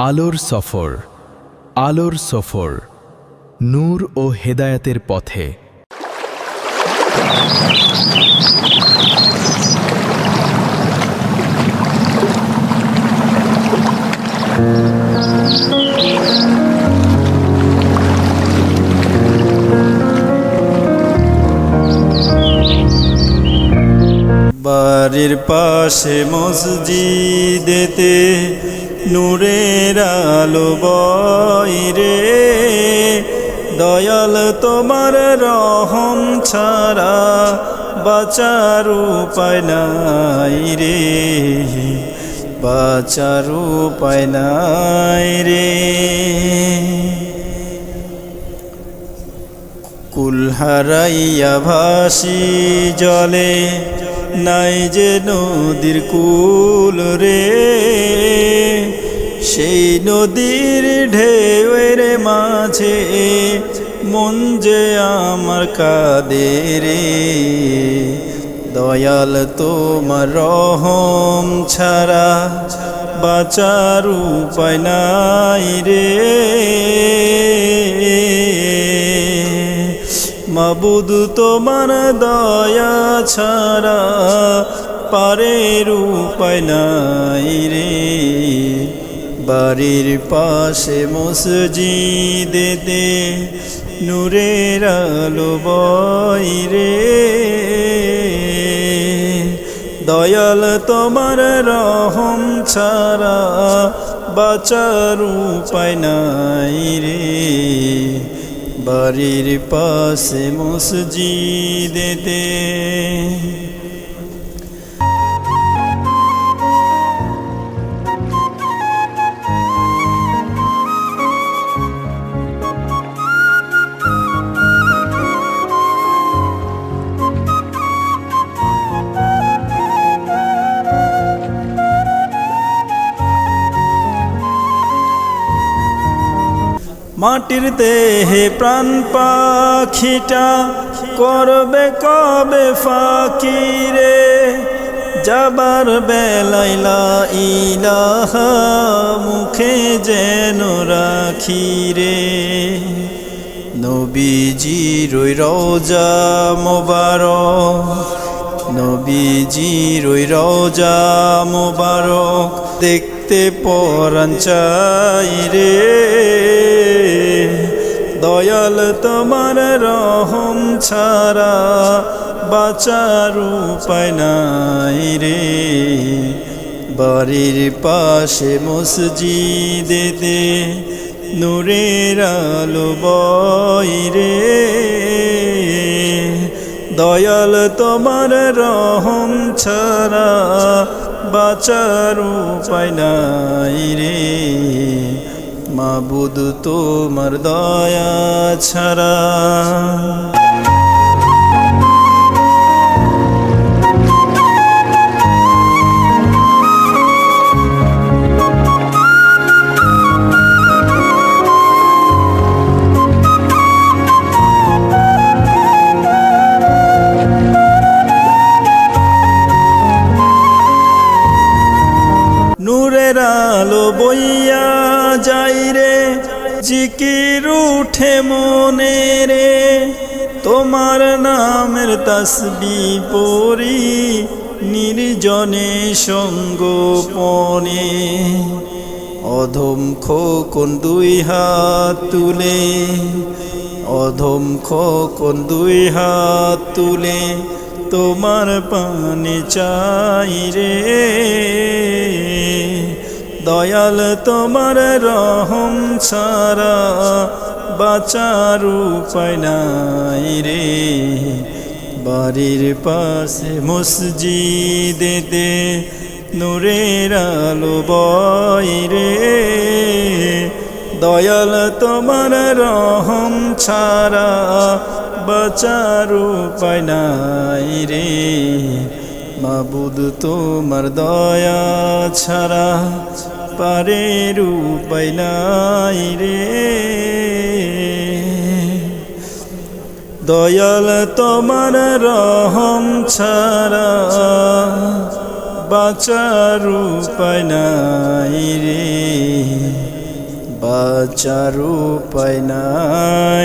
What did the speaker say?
আলোর সফর, আলোর সফর, নূর ও হেদায়েতের পথে। বাড়ির পাশে মসজিদেতে নূরের আলো বইরে, দয়াল তোমার রহম ছাড়া বাঁচার উপায় নাই রে, বাঁচার উপায় নাই রে। কুল হারাইয়া ভাসি জলে, নাই যে নদীর কুল রে, সেই নদীর ঢেউয়ের মাঝে মন যে আমার কাঁদে রে, দয়াল তোমার রহম ছাড়া বাঁচার উপায় নাই রে। মাবুদ তোমার দয়া ছাড়া পারের উপায় নাই রে। বাড়ির পাশে মসজিদেতে নূরের আলো বইরে, দয়াল তোমার রহম ছাড়া বাঁচার উপায় নাই রে। বাড়ির পাশে মসজিদেতে মাটির দেহে প্রাণ পাখিটা করবে কবে ফাকিরে, যাবার বেলায় লা ইলাহা মুখে যেন রাখি রে। নবীজির ওই রওজা মোবারক, নবীজির ওই রওজা মোবারক দেখতে পরাণ চাই রে, দয়াল তোমার রহম ছাড়া বাঁচার উপায় নাই রে। বাড়ির পাশে মসজিদেতে নূরের আলো বইরে, দয়াল তোমার রহম ছাড়া বাঁচার উপায় নাই রে। মাবুদ তোমার দয়া ছাড়া। নূরের আলো বইয়া যাই রে, জিকির উঠে মনে রে, তোমার নামের তাসবিহ পড়ি নির্জনে সঙ্গোপনে। অধম খোকন দুই হাত তুলে, অধম খোকন দুই হাত তুলে তোমার পানে চাই রে, দয়াল তোমার রহম ছাড়া বাঁচার উপায় নাই রে। বাড়ির পাশে মসজিদেতে নূরের আলো বইরে, দয়াল তোমার রহম ছাড়া বাঁচার উপায় নাই রে। মাবুদ তোমার দয়া ছাড়া পারের উপায় নাই রে। দয়াল তোমার রহম ছাড়া বাঁচার উপায় নাই রে। বাঁচার উপায় নাই